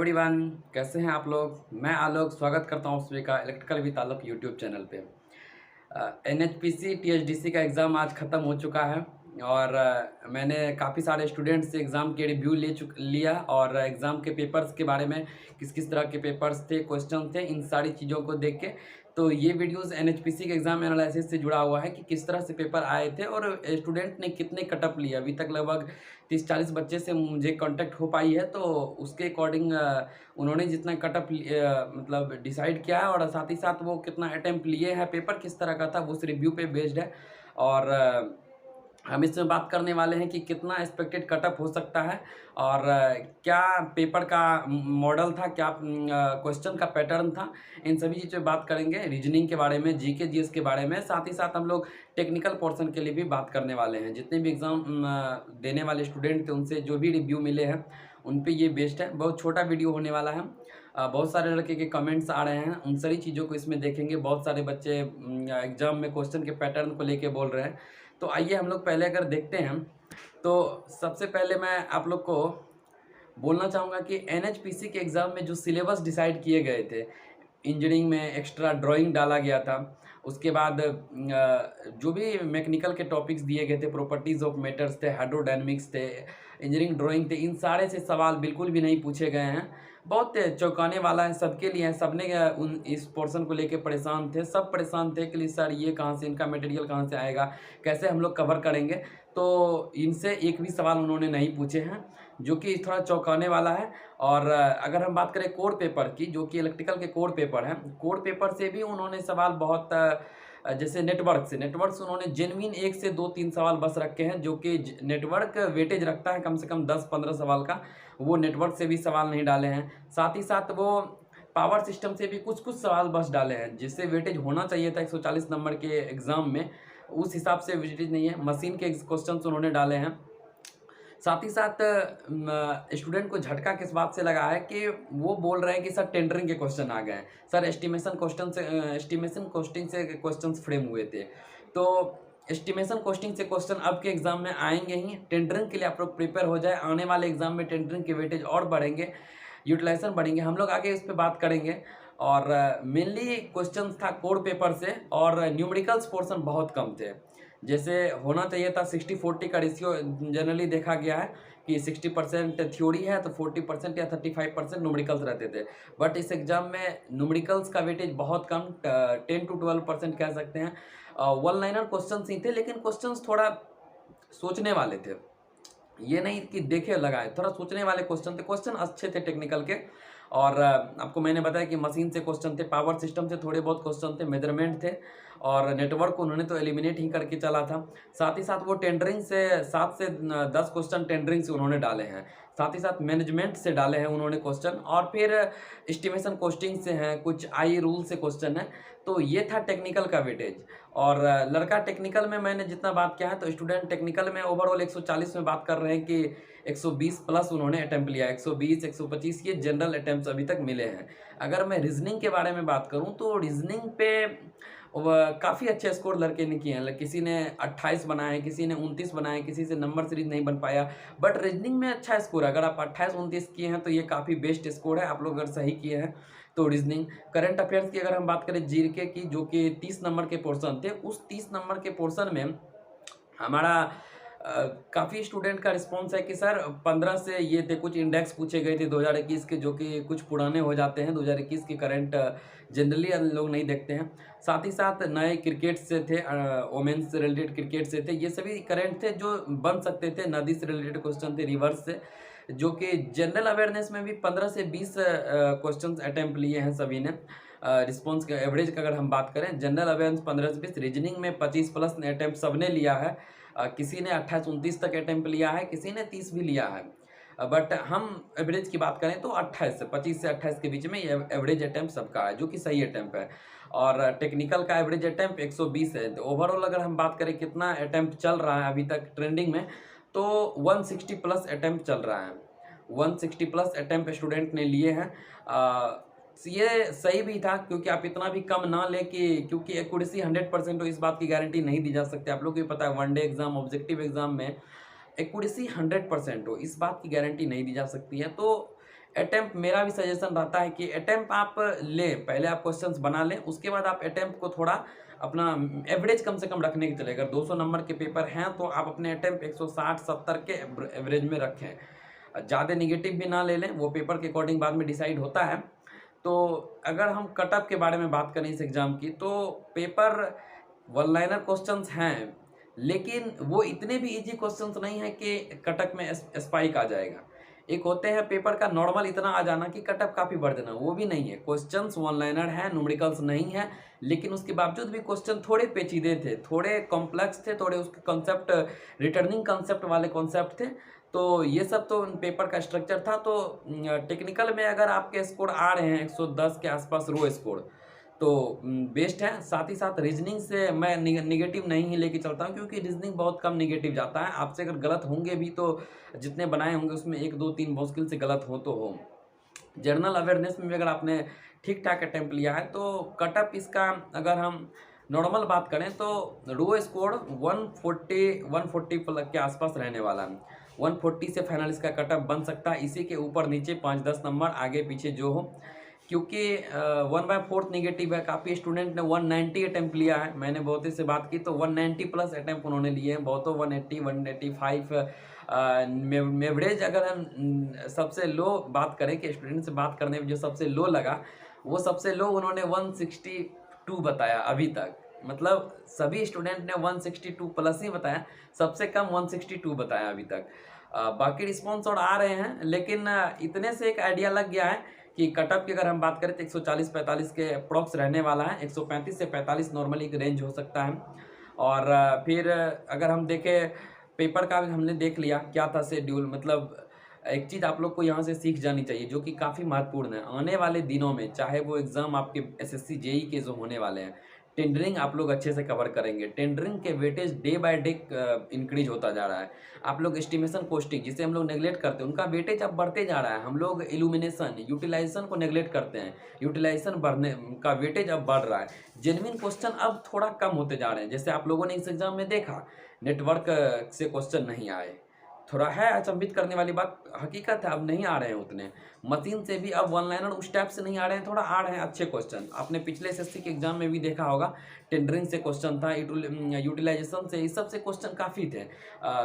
Everyone, कैसे हैं आप लोग। मैं आलोक स्वागत करता हूँ सभी का electrical with Alok YouTube channel पे। एनएचपीसी टीएचडीसी का एग्ज़ाम आज ख़त्म हो चुका है और मैंने काफ़ी सारे स्टूडेंट्स से एग्ज़ाम के रिव्यू लिया और एग्ज़ाम के पेपर्स के बारे में किस किस तरह के पेपर्स थे, क्वेश्चन थे, इन सारी चीज़ों को देख के तो ये वीडियोस एनएचपीसी के एग्ज़ाम एनालिसिस से जुड़ा हुआ है कि किस तरह से पेपर आए थे और स्टूडेंट ने कितने कटअप लिए। अभी तक लगभग 30-40 बच्चे से मुझे कांटेक्ट हो पाई है, तो उसके अकॉर्डिंग उन्होंने जितना कटअप मतलब डिसाइड किया है और साथ ही साथ वो कितना अटेम्प्ट लिए हैं, पेपर किस तरह का था, वो उस रिव्यू पे बेस्ड है। और हम इसमें बात करने वाले हैं कि कितना एक्सपेक्टेड कटअप हो सकता है और क्या पेपर का मॉडल था, क्या क्वेश्चन का पैटर्न था। इन सभी चीज़ पे बात करेंगे, रीजनिंग के बारे में, जीके जीएस के बारे में, साथ ही साथ हम लोग टेक्निकल पोर्शन के लिए भी बात करने वाले हैं। जितने भी एग्ज़ाम देने वाले स्टूडेंट थे उनसे जो भी रिव्यू मिले हैं उन पे ये बेस्ड है। बहुत छोटा वीडियो होने वाला है। बहुत सारे लड़के के कमेंट्स आ रहे हैं, उन सारी चीज़ों को इसमें देखेंगे। बहुत सारे बच्चे एग्ज़ाम में क्वेश्चन के पैटर्न को लेके बोल रहे हैं, तो आइए हम लोग पहले अगर देखते हैं तो सबसे पहले मैं आप लोग को बोलना चाहूँगा कि एनएचपीसी के एग्ज़ाम में जो सिलेबस डिसाइड किए गए थे, इंजीनियरिंग में एक्स्ट्रा ड्राइंग डाला गया था। उसके बाद जो भी मैकेनिकल के टॉपिक्स दिए गए थे, प्रॉपर्टीज़ ऑफ मैटर्स थे, हाइड्रोडायनामिक्स थे, इंजीनियरिंग ड्राइंग थे, इन सारे से सवाल बिल्कुल भी नहीं पूछे गए हैं। बहुत चौंकाने वाला है सबके लिए है। सबने उन इस पोर्शन को लेके परेशान थे, सब परेशान थे कि सर ये कहाँ से, इनका मटेरियल कहाँ से आएगा, कैसे हम लोग कवर करेंगे। तो इनसे एक भी सवाल उन्होंने नहीं पूछे हैं, जो कि थोड़ा चौंकाने वाला है। और अगर हम बात करें कोर पेपर की, जो कि इलेक्ट्रिकल के कोर पेपर हैं, कोर पेपर से भी उन्होंने सवाल बहुत जैसे नेटवर्क से उन्होंने जेन्युइन 1 से 2-3 सवाल बस रखे हैं, जो कि नेटवर्क वेटेज रखता है कम से कम 10-15 सवाल का, वो नेटवर्क से भी सवाल नहीं डाले हैं। साथ ही साथ वो पावर सिस्टम से भी कुछ-कुछ सवाल बस डाले हैं, जिससे वेटेज होना चाहिए था 140 नंबर के एग्ज़ाम में, उस हिसाब से वेटेज नहीं है। मशीन के क्वेश्चंस उन्होंने डाले हैं। साथ ही साथ स्टूडेंट को झटका किस बात से लगा है कि वो बोल रहे हैं कि सर टेंडरिंग के क्वेश्चन आ गए हैं, सर एस्टिमेशन कॉस्टिंग से क्वेश्चंस फ्रेम हुए थे। तो एस्टिमेशन कॉस्टिंग से क्वेश्चन अब के एग्जाम में आएंगे ही। टेंडरिंग के लिए आप लोग प्रिपेयर हो जाए, आने वाले एग्जाम में टेंडरिंग के वेटेज और बढ़ेंगे, यूटिलाइजेशन बढ़ेंगे। हम लोग आगे इस पर बात करेंगे। और मेनली क्वेश्चंस था कोर पेपर से और न्यूमेरिकल्स पोर्शन बहुत कम थे। जैसे होना चाहिए था 60-40 का रेशियो जनरली देखा गया है कि 60% थ्योरी है तो 40% या 35% न्यूमेरिकल्स रहते थे। बट इस एग्ज़ाम में न्यूमेरिकल्स का वेटेज बहुत कम, 10 to 12% कह सकते हैं। वन लाइनर क्वेश्चन ही थे, लेकिन क्वेश्चन थोड़ा सोचने वाले थे। ये नहीं कि देखे लगाए, थोड़ा सोचने वाले क्वेश्चन थे। क्वेश्चन अच्छे थे टेक्निकल के। और आपको मैंने बताया कि मशीन से क्वेश्चन थे, पावर सिस्टम से थोड़े बहुत क्वेश्चन थे, मेजरमेंट थे और नेटवर्क को उन्होंने तो एलिमिनेट ही करके चला था। साथ ही साथ वो टेंडरिंग से 7 से 10 क्वेश्चन टेंडरिंग से उन्होंने डाले हैं। साथ ही साथ मैनेजमेंट से डाले हैं उन्होंने क्वेश्चन, और फिर एस्टिमेशन कॉस्टिंग से हैं, कुछ आई रूल से क्वेश्चन है। तो ये था टेक्निकल का वेटेज। और लड़का टेक्निकल में मैंने जितना बात किया है, तो स्टूडेंट टेक्निकल में ओवरऑल 140 में बात कर रहे हैं कि 120 प्लस उन्होंने अटेम्प्ट लिया। 120, 125 ये जनरल अटेम्प्ट अभी तक मिले हैं। अगर मैं रीजनिंग के बारे में बात करूं तो रीजनिंग पे काफ़ी अच्छे स्कोर लड़के ने किए हैं। किसी ने 28 बनाए, किसी ने 29 बनाए, किसी से नंबर सीरीज नहीं बन पाया। बट रीजनिंग में अच्छा स्कोर है। अगर आप 28-29 किए हैं तो ये काफ़ी बेस्ट स्कोर है। आप लोग अगर सही किए हैं तो रीजनिंग। करंट अफेयर्स की अगर हम बात करें जीके की, जो कि 30 नंबर के पोर्शन थे, उस 30 नंबर के पोर्शन में हमारा काफ़ी स्टूडेंट का रिस्पॉन्स है कि सर 15 से ये थे, कुछ इंडेक्स पूछे गए थे 2021 के, जो कि कुछ पुराने हो जाते हैं। 2021 के करंट जनरली लोग नहीं देखते हैं। साथ ही साथ नए क्रिकेट से थे, वोमेंस से रिलेटेड क्रिकेट से थे, ये सभी करंट थे जो बन सकते थे। नदी से रिलेटेड क्वेश्चन थे, रिवर्स से, जो कि जनरल अवेयरनेस में भी 15 से 20 क्वेश्चन अटैम्प्ट लिए हैं सभी ने। रिस्पॉन्स के एवरेज का अगर हम बात करें, जनरल अवेयरनेस 15 से 20, रीजनिंग में 25 प्लस अटैम्प्ट सबने लिया है। किसी ने 28-29 तक अटैम्प्ट लिया है, किसी ने 30 भी लिया है। बट हम एवरेज की बात करें तो 28 से 25 से 28 के बीच में ये एवरेज अटैम्प्ट सबका है, जो कि सही अटैम्प्ट है। और टेक्निकल का एवरेज अटैम्प्ट 120 है। तो ओवरऑल अगर हम बात करें कितना अटैम्प्ट चल रहा है अभी तक ट्रेंडिंग में, तो 160 प्लस अटैम्प्ट चल रहा है। 160 प्लस अटैम्प्ट स्टूडेंट ने लिए हैं। ये सही भी था, क्योंकि आप इतना भी कम ना लें कि, क्योंकि एक्यूरेसी 100% हो, इस बात की गारंटी नहीं दी जा सकती। आप लोगों को पता है वनडे एग्जाम, ऑब्जेक्टिव एग्जाम में एक्यूरेसी 100% हो, इस बात की गारंटी नहीं दी जा सकती है। तो अटेम्प्ट मेरा भी सजेशन रहता है कि अटेम्प्ट आप लें, पहले आप क्वेश्चंस बना लें, उसके बाद आप अटेम्प्ट को थोड़ा अपना एवरेज कम से कम रखने के चले। अगर 200 नंबर के पेपर हैं तो आप अपने अटेम्प्ट 160-70 के एवरेज में रखें, ज़्यादा निगेटिव भी ना ले लें, वो पेपर के अकॉर्डिंग बाद में डिसाइड होता है। तो अगर हम कट ऑफ के बारे में बात करें इस एग्ज़ाम की, तो पेपर वन लाइनर क्वेश्चंस हैं, लेकिन वो इतने भी इजी क्वेश्चंस नहीं है कि कट ऑफ में स्पाइक आ जाएगा। एक होते हैं पेपर का नॉर्मल इतना आ जाना कि कट ऑफ काफ़ी बढ़ जाना, वो भी नहीं है। क्वेश्चंस वन लाइनर है, न्यूमेरिकल्स नहीं है, लेकिन उसके बावजूद भी क्वेश्चन थोड़े पेचीदे थे, थोड़े कॉम्प्लेक्स थे, थोड़े उसके कॉन्सेप्ट रिटर्निंग कॉन्सेप्ट वाले कॉन्सेप्ट थे। तो ये सब तो पेपर का स्ट्रक्चर था। तो टेक्निकल में अगर आपके स्कोर आ रहे हैं 110 के आसपास रो स्कोर, तो बेस्ट है। साथ ही साथ रीजनिंग से मैं निगेटिव नहीं ही लेके चलता हूँ, क्योंकि रीजनिंग बहुत कम निगेटिव जाता है। आपसे अगर गलत होंगे भी तो जितने बनाए होंगे उसमें 1 2 3 मुश्किल से गलत हो तो हो। जनरल अवेयरनेस में भी अगर आपने ठीक ठाक अटेम्प्ट लिया है तो कट ऑफ इसका अगर हम नॉर्मल बात करें तो रो स्कोर 140 प्लस के आसपास रहने वाला है। 140 से फाइनल इसका कट ऑफ बन सकता है, इसी के ऊपर नीचे 5-10 नंबर आगे पीछे जो हो, क्योंकि 1/4 निगेटिव है। काफ़ी स्टूडेंट ने 190 अटैम्प्ट लिया है, मैंने बहुत से बात की तो 190 प्लस अटैम्प्ट उन्होंने लिए हैं, बहुतों 180 185। एवरेज अगर हम सबसे लो बात करें कि स्टूडेंट से बात करने में जो सबसे लो लगा, वो सबसे लो उन्होंने 162 बताया अभी तक। मतलब सभी स्टूडेंट ने 162 प्लस ही बताया, सबसे कम 162 बताया अभी तक। बाकी रिस्पॉन्स और आ रहे हैं, लेकिन इतने से एक आइडिया लग गया है कि कट ऑफ की अगर हम बात करें तो 140-45 के अप्रॉक्स रहने वाला है। 135 से 45 नॉर्मली एक रेंज हो सकता है। और फिर अगर हम देखें पेपर का भी हमने देख लिया क्या था शेड्यूल। मतलब एक चीज़ आप लोग को यहाँ से सीख जानी चाहिए जो कि काफ़ी महत्वपूर्ण है। आने वाले दिनों में चाहे वो एग्ज़ाम आपके एसएससी जेई के जो होने वाले हैं, टेंडरिंग आप लोग अच्छे से कवर करेंगे। टेंडरिंग के weightage day by day increase होता जा रहा है। आप लोग एस्टिमेशन कोस्टिंग जिसे हम लोग नेगलेक्ट करते हैं, उनका वेटेज अब बढ़ते जा रहा है। हम लोग इल्यूमिनेशन यूटिलाइजेशन को नेगलेक्ट करते हैं, यूटिलाइजेशन बढ़ने का वेटेज अब बढ़ रहा है। जेन्युइन क्वेश्चन अब थोड़ा कम होते जा रहे हैं। जैसे आप लोगों ने इस एग्जाम में देखा नेटवर्क से क्वेश्चन नहीं आए, थोड़ा है अचंभित करने वाली बात, हकीकत है अब नहीं आ रहे हैं उतने। मशीन से भी अब वन लाइनर उस टाइप से नहीं आ रहे हैं, थोड़ा आ रहे हैं अच्छे क्वेश्चन। आपने पिछले एसएससी के एग्जाम में भी देखा होगा, टेंडरिंग से क्वेश्चन था, यूटिलाइजेशन से, इस सब से क्वेश्चन काफ़ी थे।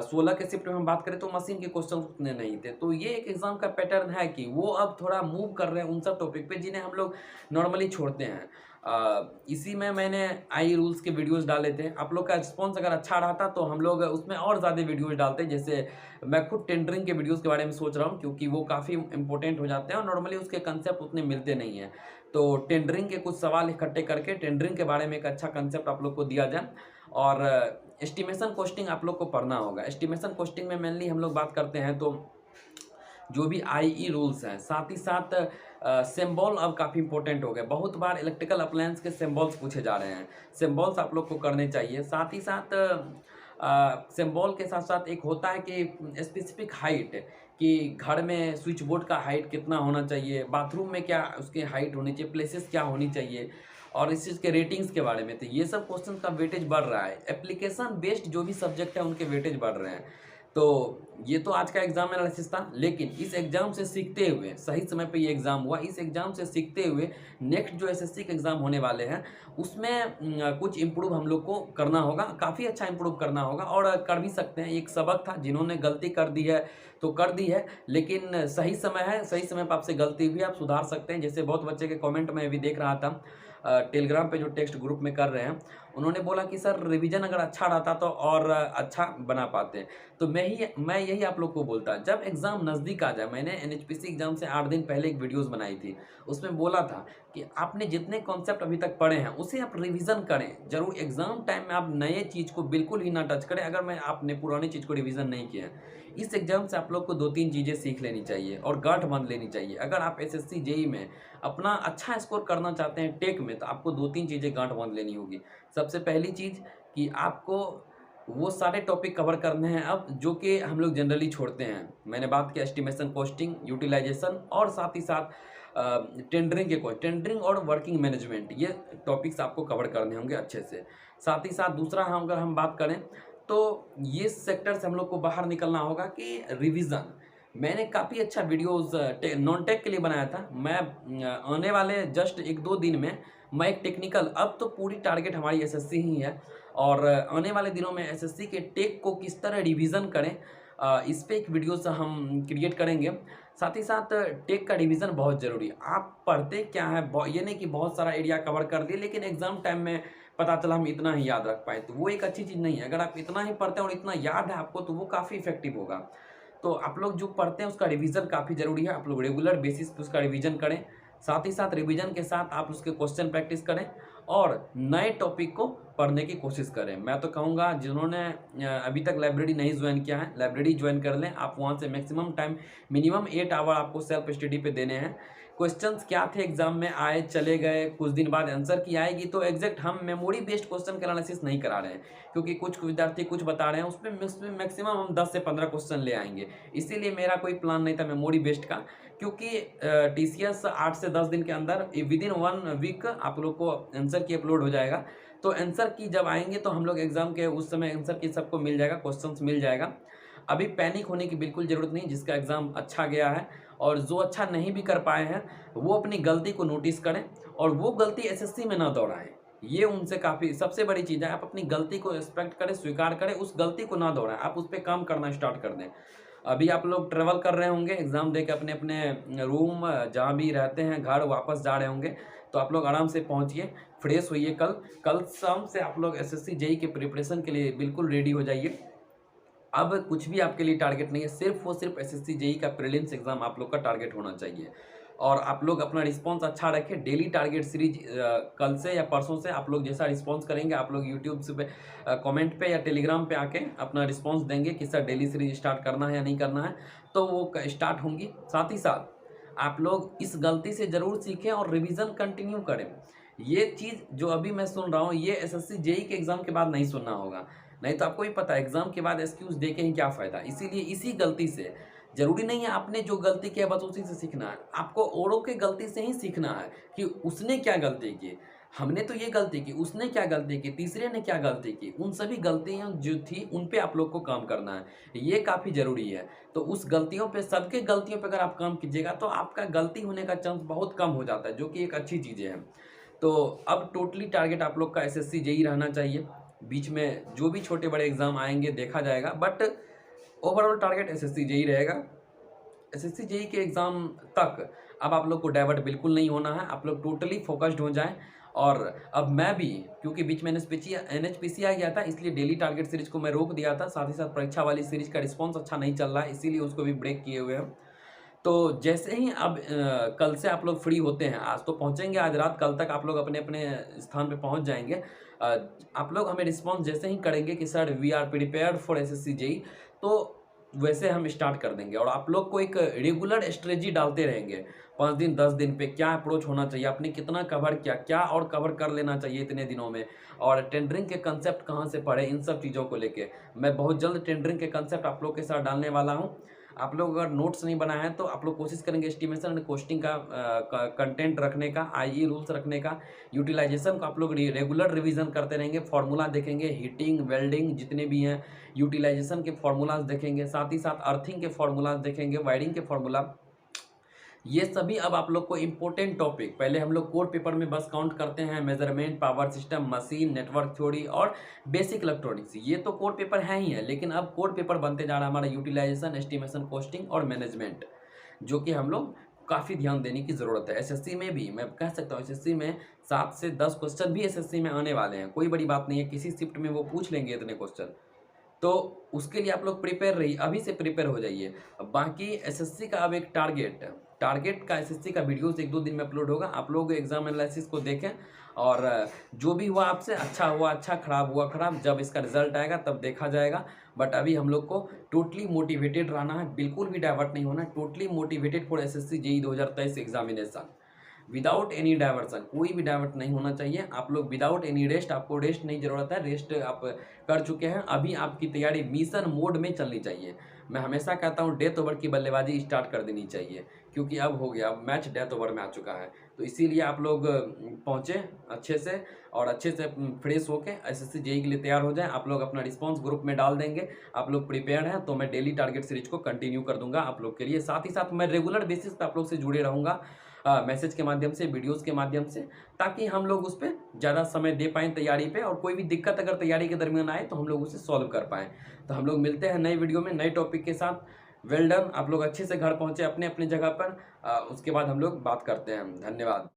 16 के शिफ्ट में हम बात करें तो मशीन के क्वेश्चन उतने नहीं थे। तो ये एक एग्जाम का पैटर्न है कि वो अब थोड़ा मूव कर रहे हैं उन सब टॉपिक पे जिन्हें हम लोग नॉर्मली छोड़ते हैं। इसी में मैंने आई रूल्स के वीडियोस डाले थे। आप लोग का रिस्पॉन्स अगर अच्छा रहा था तो हम लोग उसमें और ज़्यादा वीडियोस डालते हैं। जैसे मैं खुद टेंडरिंग के वीडियोस के बारे में सोच रहा हूँ, क्योंकि वो काफ़ी इंपॉर्टेंट हो जाते हैं और नॉर्मली उसके कंसेप्ट उतने मिलते नहीं हैं। तो टेंडरिंग के कुछ सवाल इकट्ठे करके टेंडरिंग के बारे में एक अच्छा कंसेप्ट आप लोग को दिया जाए। और एस्टिमेशन कोस्टिंग आप लोग को पढ़ना होगा। एस्टिमेशन कोस्टिंग में मेनली हम लोग बात करते हैं तो जो भी आईई रूल्स हैं, साथ ही साथ सिंबल अब काफ़ी इंपॉर्टेंट हो गए। बहुत बार इलेक्ट्रिकल अप्लायंस के सिंबल्स पूछे जा रहे हैं, सिंबल्स आप लोग को करने चाहिए। साथ ही साथ सिंबल के साथ साथ एक होता है कि स्पेसिफिक हाइट, कि घर में स्विच बोर्ड का हाइट कितना होना चाहिए, बाथरूम में क्या उसकी हाइट होनी चाहिए, प्लेसेस क्या होनी चाहिए, और इस चीज़ के रेटिंग्स के बारे में। तो ये सब क्वेश्चन का वेटेज बढ़ रहा है। एप्लीकेशन बेस्ड जो भी सब्जेक्ट है उनके वेटेज बढ़ रहे हैं। तो ये तो आज का एग्जाम एनालिसिस था, लेकिन इस एग्जाम से सीखते हुए, सही समय पे ये एग्जाम हुआ, इस एग्जाम से सीखते हुए नेक्स्ट जो एसएससी के एग्जाम होने वाले हैं उसमें कुछ इम्प्रूव हम लोग को करना होगा, काफ़ी अच्छा इम्प्रूव करना होगा और कर भी सकते हैं। एक सबक था, जिन्होंने गलती कर दी है तो कर दी है, लेकिन सही समय है, सही समय पर आपसे गलती हुई, आप सुधार सकते हैं। जैसे बहुत बच्चे के कॉमेंट में भी देख रहा था, टेलीग्राम पे जो टेक्स्ट ग्रुप में कर रहे हैं, उन्होंने बोला कि सर रिवीजन अगर अच्छा रहता तो और अच्छा बना पाते। तो मैं यही आप लोग को बोलता, जब एग्ज़ाम नज़दीक आ जाए, मैंने एनएचपीसी एग्ज़ाम से 8 दिन पहले एक वीडियोस बनाई थी, उसमें बोला था कि आपने जितने कॉन्सेप्ट अभी तक पढ़े हैं उसे आप रिवीजन करें। जरूर एग्ज़ाम टाइम में आप नए चीज़ को बिल्कुल ही ना टच करें अगर आपने पुरानी चीज़ को रिवीजन नहीं किया है। इस एग्ज़ाम से आप लोग को 2-3 चीज़ें सीख लेनी चाहिए और गांठ बांध लेनी चाहिए। अगर आप एसएससी जेई में अपना अच्छा स्कोर करना चाहते हैं टेक में, तो आपको 2-3 चीज़ें गांठ बांध लेनी होगी। सबसे पहली चीज़ कि आपको वो सारे टॉपिक कवर करने हैं अब जो कि हम लोग जनरली छोड़ते हैं। मैंने बात की एस्टिमेशन, कॉस्टिंग, यूटिलाइजेशन और साथ ही साथ टेंडरिंग और वर्किंग मैनेजमेंट, ये टॉपिक्स आपको कवर करने होंगे अच्छे से। साथ ही साथ दूसरा अगर हम बात करें तो ये सेक्टर से हम लोग को बाहर निकलना होगा कि रिवीजन, मैंने काफ़ी अच्छा वीडियोज़ नॉन टेक के लिए बनाया था। मैं आने वाले जस्ट 1-2 दिन में मैं एक टेक्निकल, अब तो पूरी टारगेट हमारी एसएससी ही है और आने वाले दिनों में एसएससी के टेक को किस तरह रिवीजन करें, इस पे एक वीडियोज़ हम क्रिएट करेंगे। साथ ही साथ टेक का रिवीजन बहुत ज़रूरी है। आप पढ़ते क्या है, ये नहीं कि बहुत सारा एरिया कवर कर दिए लेकिन एग्ज़ाम टाइम में पता चला हम इतना ही याद रख पाए, तो वो एक अच्छी चीज़ नहीं है। अगर आप इतना ही पढ़ते हैं और इतना याद है आपको, तो वो काफ़ी इफ़ेक्टिव होगा। तो आप लोग जो पढ़ते हैं उसका रिवीजन काफ़ी ज़रूरी है। आप लोग रेगुलर बेसिस पे उसका रिवीजन करें। साथ ही साथ रिवीजन के साथ आप उसके क्वेश्चन प्रैक्टिस करें और नए टॉपिक को पढ़ने की कोशिश करें। मैं तो कहूँगा जिन्होंने अभी तक लाइब्रेरी नहीं ज्वाइन किया है, लाइब्रेरी ज्वाइन कर लें। आप वहाँ से मैक्सिमम टाइम, मिनिमम 8 आवर आपको सेल्फ स्टडी पे देने हैं। क्वेश्चंस क्या थे एग्जाम में, आए चले गए, कुछ दिन बाद आंसर की आएगी, तो एग्जैक्ट हम मेमोरी बेस्ड क्वेश्चन का एनालिसिस नहीं करा रहे हैं, क्योंकि कुछ विद्यार्थी कुछ बता रहे हैं उसमें मैक्सिमम हम 10 से 15 क्वेश्चन ले आएंगे। इसीलिए मेरा कोई प्लान नहीं था मेमोरी बेस्ड का, क्योंकि टीसीएस 8 से 10 दिन के अंदर विद इन 1 वीक आप लोग को आंसर की अपलोड हो जाएगा। तो आंसर की जब आएंगे तो हम लोग एग्जाम के उस समय आंसर की सबको मिल जाएगा, क्वेश्चंस मिल जाएगा। अभी पैनिक होने की बिल्कुल ज़रूरत नहीं। जिसका एग्ज़ाम अच्छा गया है और जो अच्छा नहीं भी कर पाए हैं, वो अपनी गलती को नोटिस करें और वो गलती एसएससी में ना दोहराएं। ये उनसे काफ़ी सबसे बड़ी चीज़ है। आप अपनी गलती को रिस्पेक्ट करें, स्वीकार करें, उस गलती को ना दोहराएं, आप उस पे काम करना स्टार्ट कर दें। अभी आप लोग ट्रैवल कर रहे होंगे, एग्ज़ाम दे के अपने रूम जहाँ भी रहते हैं, घर वापस जा रहे होंगे, तो आप लोग आराम से पहुँचिए, फ्रेश होइए। कल शाम से आप लोग एसएससी जेईई के प्रिपरेशन के लिए बिल्कुल रेडी हो जाइए। अब कुछ भी आपके लिए टारगेट नहीं है, सिर्फ और सिर्फ एसएससी जेईई का प्रीलिम्स एग्जाम आप लोग का टारगेट होना चाहिए। और आप लोग अपना रिस्पांस अच्छा रखें। डेली टारगेट सीरीज कल से या परसों से आप लोग जैसा रिस्पांस करेंगे, आप लोग यूट्यूब से कमेंट पे या टेलीग्राम पे आके अपना रिस्पांस देंगे कि सर डेली सीरीज स्टार्ट करना है या नहीं करना है, तो वो स्टार्ट होंगी। साथ ही साथ आप लोग इस गलती से ज़रूर सीखें और रिविज़न कंटिन्यू करें। ये चीज़ जो अभी मैं सुन रहा हूँ, ये एसएससी जेईई के एग्ज़ाम के बाद नहीं सुनना होगा, नहीं तो आपको ही पता है एग्जाम के बाद एक्सक्यूज दे के ही क्या फ़ायदा। इसीलिए इसी गलती से, ज़रूरी नहीं है आपने जो गलती किया बस उसी से सीखना है, आपको औरों के गलती से ही सीखना है कि उसने क्या गलती की, हमने तो ये गलती की, उसने क्या गलती की, तीसरे ने क्या गलती की। उन सभी गलतियाँ जो थी उन पे आप लोग को काम करना है, ये काफ़ी ज़रूरी है। तो उस गलतियों पे, सबके गलतियों पे अगर आप काम कीजिएगा तो आपका गलती होने का चांस बहुत कम हो जाता है, जो कि एक अच्छी चीज़ें हैं। तो अब टोटली टारगेट आप लोग का एसएससी जेईई रहना चाहिए। बीच में जो भी छोटे बड़े एग्जाम आएंगे देखा जाएगा, but overall target SSC JEE रहेगा। एसएससी जेईई के एग्ज़ाम तक अब आप लोग को डाइवर्ट बिल्कुल नहीं होना है, आप लोग टोटली फोकस्ड हो जाएं। और अब मैं भी, क्योंकि बीच में एनएचपीसी आ गया था, इसलिए डेली टारगेट सीरीज को मैं रोक दिया था। साथ ही साथ परीक्षा वाली सीरीज का रिस्पॉन्स अच्छा नहीं चल रहा है, इसीलिए उसको भी ब्रेक किए हुए हैं। तो जैसे ही अब कल से आप लोग फ्री होते हैं, आज तो पहुंचेंगे, आज रात, कल तक आप लोग अपने अपने स्थान पे पहुंच जाएंगे। आप लोग हमें रिस्पॉन्स जैसे ही करेंगे कि sir we are prepared for SSC JEE, तो वैसे हम स्टार्ट कर देंगे। और आप लोग को एक रेगुलर स्ट्रेटजी डालते रहेंगे, 5 दिन 10 दिन पे क्या अप्रोच होना चाहिए, आपने कितना कवर किया, क्या और कवर कर लेना चाहिए इतने दिनों में, और टेंडरिंग के कंसेप्ट कहाँ से पढ़े, इन सब चीज़ों को लेके मैं बहुत जल्द टेंडरिंग के कंसेप्ट आप लोग के साथ डालने वाला हूँ। आप लोग अगर नोट्स नहीं बनाए हैं तो आप लोग कोशिश करेंगे एस्टिमेशन एंड कॉस्टिंग का कंटेंट रखने का, आईई रूल्स रखने का, यूटिलाइजेशन को आप लोग रेगुलर रिवीजन करते रहेंगे, फार्मूला देखेंगे, हीटिंग वेल्डिंग जितने भी हैं, यूटिलाइजेशन के फार्मूलाज देखेंगे, साथ ही साथ अर्थिंग के फार्मूलाज देखेंगे, वायरिंग के फार्मूला। ये सभी अब आप लोग को इम्पोर्टेंट टॉपिक, पहले हम लोग कोर पेपर में बस काउंट करते हैं measurement, power system, machine, network theory और बेसिक इलेक्ट्रॉनिक्स, ये तो कोर पेपर है ही है। लेकिन अब कोर पेपर बनते जा रहा है हमारा यूटिलाइजेशन, एस्टिमेशन, कॉस्टिंग और मैनेजमेंट, जो कि हम लोग काफ़ी ध्यान देने की ज़रूरत है। एसएससी में भी मैं कह सकता हूँ, एसएससी में 7 से 10 क्वेश्चन भी एसएससी में आने वाले हैं, कोई बड़ी बात नहीं है, किसी शिफ्ट में वो पूछ लेंगे इतने क्वेश्चन। तो उसके लिए आप लोग प्रिपेयर रहिए, अभी से प्रिपेयर हो जाइए। बाकी एसएससी का अब एक टारगेट का एसएससी का वीडियोस 1-2 दिन में अपलोड होगा, आप लोग एग्जाम एनालिसिस को देखें और जो भी हुआ आपसे, अच्छा हुआ अच्छा, खराब हुआ खराब, जब इसका रिजल्ट आएगा तब देखा जाएगा। बट अभी हम लोग को टोटली मोटिवेटेड रहना है, बिल्कुल भी डाइवर्ट नहीं होना है, totally motivated for SSC JEE 2023 examination without any diversion. कोई भी डाइवर्ट नहीं होना चाहिए। आप लोग विदाउट एनी रेस्ट, आपको रेस्ट नहीं जरूरत है, रेस्ट आप कर चुके हैं, अभी आपकी तैयारी मिशन मोड में चलनी चाहिए। मैं हमेशा कहता हूँ डेथ ओवर की बल्लेबाजी स्टार्ट कर देनी चाहिए, क्योंकि अब हो गया, अब मैच डेथ ओवर में आ चुका है। तो इसीलिए आप लोग पहुँचे अच्छे से और अच्छे से फ्रेश होके एसएससी जेईई के लिए तैयार हो जाएं। आप लोग अपना रिस्पॉन्स ग्रुप में डाल देंगे, आप लोग प्रिपेयर्ड हैं तो मैं डेली टारगेट सीरीज को कंटिन्यू कर दूंगा आप लोग के लिए। साथ ही साथ मैं रेगुलर बेसिस पे आप लोग से जुड़े रहूँगा, मैसेज के माध्यम से, वीडियोज़ के माध्यम से, ताकि हम लोग उस पर ज़्यादा समय दे पाएँ तैयारी पे, और कोई भी दिक्कत अगर तैयारी के दरमियान आए तो हम लोग उसे सॉल्व कर पाएँ। तो हम लोग मिलते हैं नए वीडियो में नए टॉपिक के साथ। वेल डन, आप लोग अच्छे से घर पहुँचे अपने अपने जगह पर। उसके बाद हम लोग बात करते हैं। धन्यवाद।